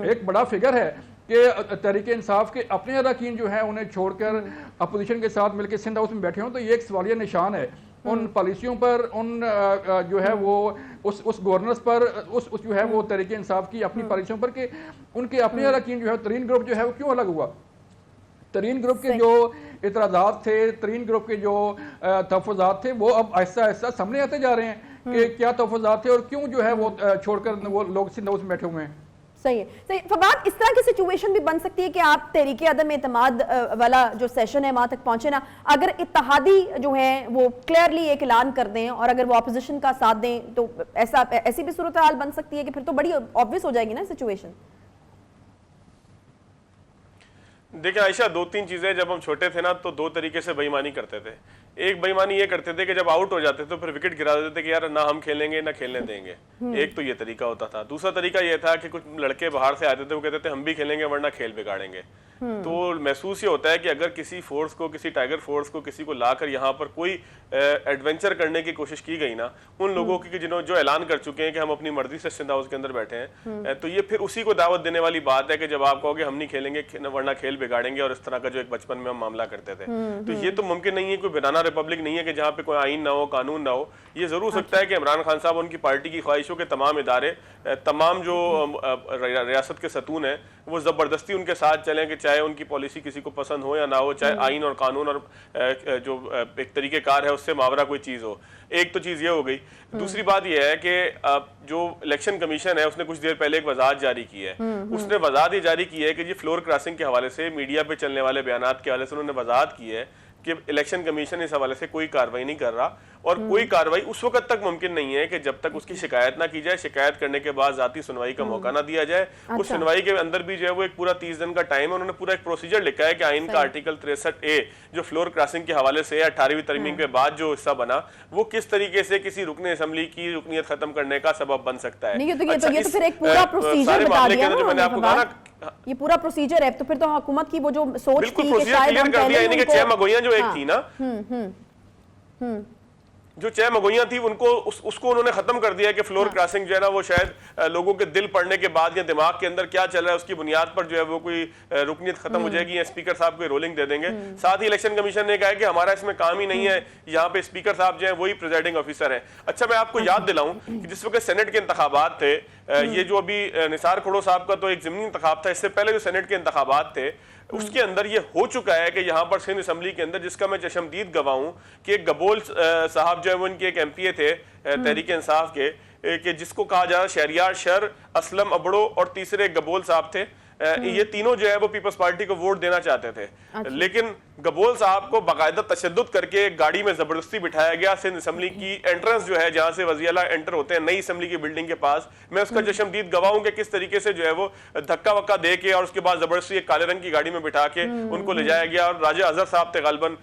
E: एक बड़ा फिगर है कि तहरीक इंसाफ के अपने अरकान जो है उन्हें छोड़कर अपोजिशन के साथ मिलकर सिंध हाउस में बैठे हों। तो ये एक सवालिया निशान है उन पॉलिसियों पर, उन जो है वो उस गवर्नेंस पर, उस जो है वो तहरीक इंसाफ की अपनी पॉलिसियों पर कि उनके अपने अरकान जो है तरीन ग्रुप जो है वो क्यों अलग हुआ। तरीन ग्रुप के जो इतराज़ात थे, तरीन ग्रुप के जो तहफ़्फ़ुज़ात थे, वो अब आहिस्ता आहिस्ता सामने आते जा रहे हैं कि क्या तहफ़्फ़ुज़ात थे और क्यों जो है वो छोड़कर वो लोग सिंध हाउस में बैठे हुए हैं।
A: सही है, सही। फवाद, इस तरह की सिचुएशन भी बन सकती है कि आप तहरीक अदम एतमाद वाला जो सेशन है वहां तक पहुंचे ना, अगर इत्तेहादी जो है वो क्लियरली एक ऐलान कर दें और अगर वो अपोजिशन का साथ दें तो ऐसी भी सूरत हाल बन सकती है कि फिर तो बड़ी ऑब्वियस हो जाएगी ना सिचुएशन।
D: देखिए आयशा, 2-3 चीजें, जब हम छोटे थे ना तो 2 तरीके से बेईमानी करते थे। एक बेईमानी ये करते थे कि जब आउट हो जाते तो फिर विकेट गिरा देते कि यार ना हम खेलेंगे ना खेलने देंगे। एक तो ये तरीका होता था। दूसरा तरीका ये था कि कुछ लड़के बाहर से आते थे, वो कहते थे हम भी खेलेंगे वरना खेल बिगाड़ेंगे। तो महसूस ये होता है कि अगर किसी फोर्स को, किसी टाइगर फोर्स को, किसी को लाकर यहाँ पर कोई एडवेंचर करने की कोशिश की गई ना, उन लोगों की जो ऐलान कर चुके हैं कि हम अपनी मर्जी से सिंध हाउस के अंदर बैठे हैं, तो ये फिर उसी को दावत देने वाली बात है कि जब आप कहोगे हम नहीं खेलेंगे वरना खेल बिगाड़ेंगे, और इस तरह का जो एक बचपन में हम मामला करते थे। तो ये तो मुमकिन नहीं है, कोई बनाना रिपब्लिक नहीं है कि जहाँ पे कोई आइन ना हो, कानून ना हो। ये जरूर सकता है कि इमरान खान साहब, उनकी पार्टी की ख्वाहिशों के तमाम इदारे, तमाम जो रियासत के सतून है, वो जबरदस्ती उनके साथ चलें कि चाहे उनकी पॉलिसी किसी को पसंद हो या ना हो, चाहे आइन और कानून और जो एक तरीकेकार है उससे मावरा कोई चीज हो। एक तो चीज ये हो गई। दूसरी बात ये है कि जो इलेक्शन कमीशन है उसने कुछ देर पहले एक वजाहत जारी की है। उसने वजाहत ये जारी की है कि ये फ्लोर क्रॉसिंग के हवाले से, मीडिया पे चलने वाले बयानात के हवाले से उन्होंने वजाहत की है कि इलेक्शन कमीशन इस हवाले से कोई कार्रवाई नहीं कर रहा, और कोई कार्रवाई उस वक्त तक मुमकिन नहीं है कि जब तक उसकी शिकायत ना की जाए, शिकायत करने के बाद जाती सुनवाई का मौका ना दिया जाए। उस सुनवाई के अंदर भी जो है वो एक पूरा 30 दिन का टाइम है। उन्होंने पूरा एक प्रोसीजर लिखा है कि आइन का आर्टिकल 63A जो फ्लोर क्रॉसिंग के हवाले से 18वीं तरमीम के बाद जो हिस्सा बना, वो किस तरीके से किसी रुकने असेंबली की रुकनीत खत्म करने का सबब बन सकता है।
A: ये तो फिर एक पूरा प्रोसीजर बता दिया ना
D: मैंने आपको कहा ना,
A: ये पूरा प्रोसीजर है। तो फिर तो हुकूमत की वो जो सोच
D: बिल्कुल
A: थी
D: प्रोसीजर क्लियर कर दिया, यानी कि 6 मगोइयां जो एक थी ना, जो 6 मगोइयां थी उनको उसको उन्होंने खत्म कर दिया कि फ्लोर क्रॉसिंग जो है ना वो शायद लोगों के दिल पढ़ने के बाद या दिमाग के अंदर क्या चल रहा है उसकी बुनियाद पर जो है वो कोई रुकनीत खत्म हो जाएगी या स्पीकर साहब को रोलिंग दे देंगे। साथ ही इलेक्शन कमीशन ने कहा कि हमारा इसमें काम ही नहीं है, यहाँ पे स्पीकर साहब जो है वही प्रिजाइडिंग ऑफिसर है। अच्छा, मैं आपको याद दिलाऊं कि जिस वक्त सेनेट के इंतखाबात थे, ये जो अभी निसार खड़ो साहब का तो एक ज़मीनी इंतखाब था, इससे पहले जो सेनेट के इंतखाबात थे उसके अंदर ये हो चुका है कि यहाँ पर सिंध असम्बली के अंदर, जिसका मैं चशमदीद गवाह हूं कि गबोल साहब जो है वो इनके एक एमपीए थे तहरीक इंसाफ के, कि जिसको कहा जा रहा शहरियार शर, असलम अबड़ो और तीसरे गबोल साहब थे। ये तीनों जो है वो पीपल्स पार्टी को वोट देना चाहते थे। लेकिन गबोल साहब को बाकायदा तशद्दुद करके गाड़ी में जबरदस्ती बिठाया गया। सिंध असेंबली की एंट्रेंस जो है जहां से वज़ीर आला एंटर होते हैं नई असेंबली की बिल्डिंग के पास, मैं उसका चशमदीद गवाह हूं कि किस तरीके से जो है वो धक्का वक्का दे के और उसके बाद जबरदस्ती एक काले रंग की गाड़ी में बिठा के उनको ले जाया गया। और राजा अजहर साहब थे गालिबन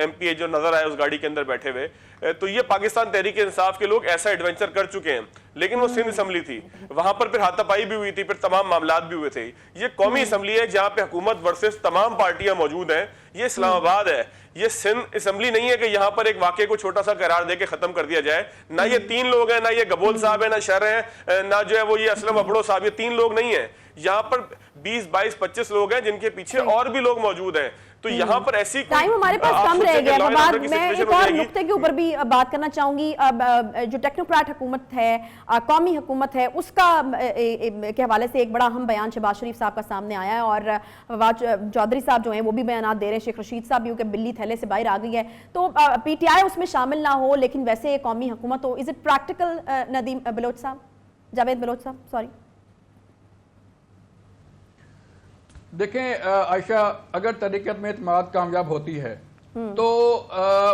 D: MP जो नजर आए उस गाड़ी के अंदर बैठे हुए। तो ये पाकिस्तान तहरीक इंसाफ के लोग ऐसा एडवेंचर कर चुके हैं। लेकिन वो सिंध असेंबली थी, वहां पर फिर हाथापाई भी हुई थी, फिर तमाम मामलात भी हुए थे। ये कौमी असेंबली है जहां पे हुकूमत वर्सेस तमाम पार्टियां मौजूद हैं। ये इस्लामाबाद है, ये सिंध असेंबली नहीं है कि यहाँ पर एक वाक़े को छोटा सा करार दे के खत्म कर दिया जाए। ना ये 3 लोग हैं, ना ये गबोल साहब है, ना शर है, ना जो है वो ये असलम अबड़ो साहब, ये 3 लोग नहीं है। यहाँ पर 20, 22, 25 लोग हैं जिनके पीछे और भी लोग मौजूद हैं। तो यहाँ पर ऐसी
A: टाइम हमारे पास कम रह गया। बाद मैं एक और नुक्ते के ऊपर भी बात करना चाहूंगी। जो टेक्नोक्रेट हुकूमत है, कौमी हुकूमत है, उसका के हवाले से एक बड़ा अहम बयान शहबाज शरीफ साहब का सामने आया है और फवाद चौधरी साहब जो हैं वो भी बयान दे रहे हैं। शेख रशीद साहब भी कि बिल्ली थैले से बाहर आ गई है। तो PTI उसमें शामिल ना हो लेकिन वैसे कौमी हुकूमत हो, is it practical? Nadeem Baloch साहब, जावेद बलोच साहब, सॉरी।
E: देखें आयशा, अगर तरीक़त में इत्मीनाद कामयाब होती है तो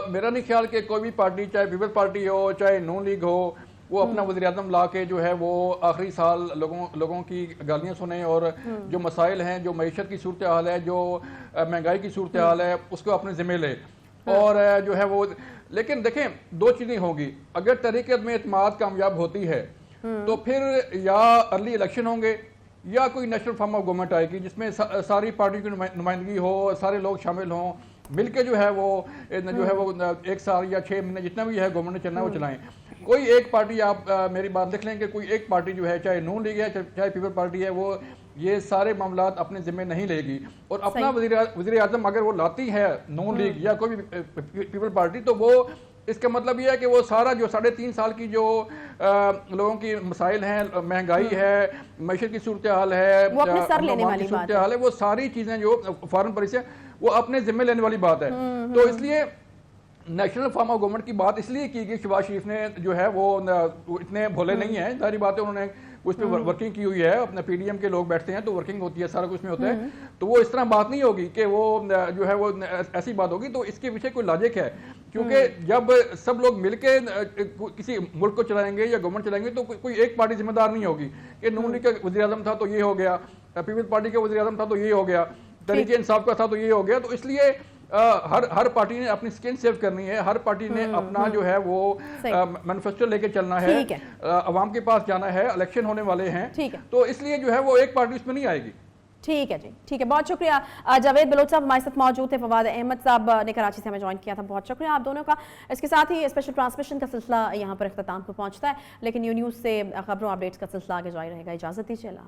E: मेरा नहीं ख्याल कि कोई भी पार्टी, चाहे पीपल्स पार्टी हो चाहे नून लीग हो, वो अपना वज़ीर-ए-आज़म ला के जो है वो आखिरी साल लोगों की गालियाँ सुने और जो मसाइल हैं, जो मईशत की सूरत हाल है, जो महंगाई की सूरत हाल है, उसको अपने ज़िम्मे ले और जो है वो। लेकिन देखें, 2 चीज़ें होंगी। अगर तरीक़त में इत्मीनाद कामयाब होती है तो फिर या अर्ली इलेक्शन होंगे या कोई नेशनल फॉर्म ऑफ गवर्नमेंट आएगी जिसमें सारी पार्टियों की नुमाइंदगी हो, सारे लोग शामिल हों, मिलके जो है वो 1 साल या 6 महीने जितना भी है गवर्नमेंट ने चलना है वो चलाएं। कोई एक पार्टी, आप मेरी बात लिख लें कि कोई एक पार्टी जो है, चाहे नून लीग है चाहे पीपल पार्टी है, वो ये सारे मामलात अपने ज़िम्मे नहीं लेगी। और अपना वज़ीर-ए-आज़म अगर वो लाती है नून लीग या कोई भी पीपल पार्टी, तो वो इसका मतलब ये है कि वो सारा जो 3.5 साल की जो लोगों की मसाइल हैं, महंगाई है, मईशत की सूरत हाल है,
A: वो अपने सर लेने वाली बात
E: है, वो सारी चीज़ें जो फॉरेन पॉलिसी है वो अपने ज़िम्मे लेने वाली बात है। तो इसलिए नेशनल फॉर्म ऑफ गवर्नमेंट की बात इसलिए की गई, शहबाज शरीफ ने जो है वो इतने भोले नहीं है, सारी बातें उन्होंने उस पर वर्किंग की हुई है। अपने PDM के लोग बैठते हैं तो वर्किंग होती है, सारा कुछ में होता है। तो वो इस तरह बात नहीं होगी कि वो जो है वो ऐसी बात होगी। तो इसके पीछे कोई लॉजिक है, क्योंकि जब सब लोग मिलके किसी मुल्क को चलाएंगे या गवर्नमेंट चलाएंगे तो कोई एक पार्टी जिम्मेदार नहीं होगी कि नून लीग का वज़ीर-ए-आज़म था तो ये हो गया, पीपल्स पार्टी का वज़ीर-ए-आज़म था तो ये हो गया, तहरीक इंसाफ का था तो ये हो गया। तो इसलिए हर पार्टी ने अपनी स्किन सेव करनी है, हर पार्टी ने अपना जो है वो मैनिफेस्टो लेके चलना है, अवाम के पास जाना है, इलेक्शन होने वाले हैं। तो इसलिए जो है वो एक पार्टी उसमें नहीं आएगी।
A: ठीक है जी, ठीक है, बहुत शुक्रिया। जावेद बलोच साहब हमारे साथ मौजूद थे, फवाद अहमद साहब ने कराची से हमें ज्वाइन किया था, बहुत शुक्रिया आप दोनों का। इसके साथ ही स्पेशल ट्रांसमिशन का सिलसिला यहाँ पर इख्तिताम को पहुँचता है, लेकिन न्यूज़ से खबरों अपडेट्स का सिलसिला आगे जारी रहेगा। इजाज़त दीजिए, अल्लाह।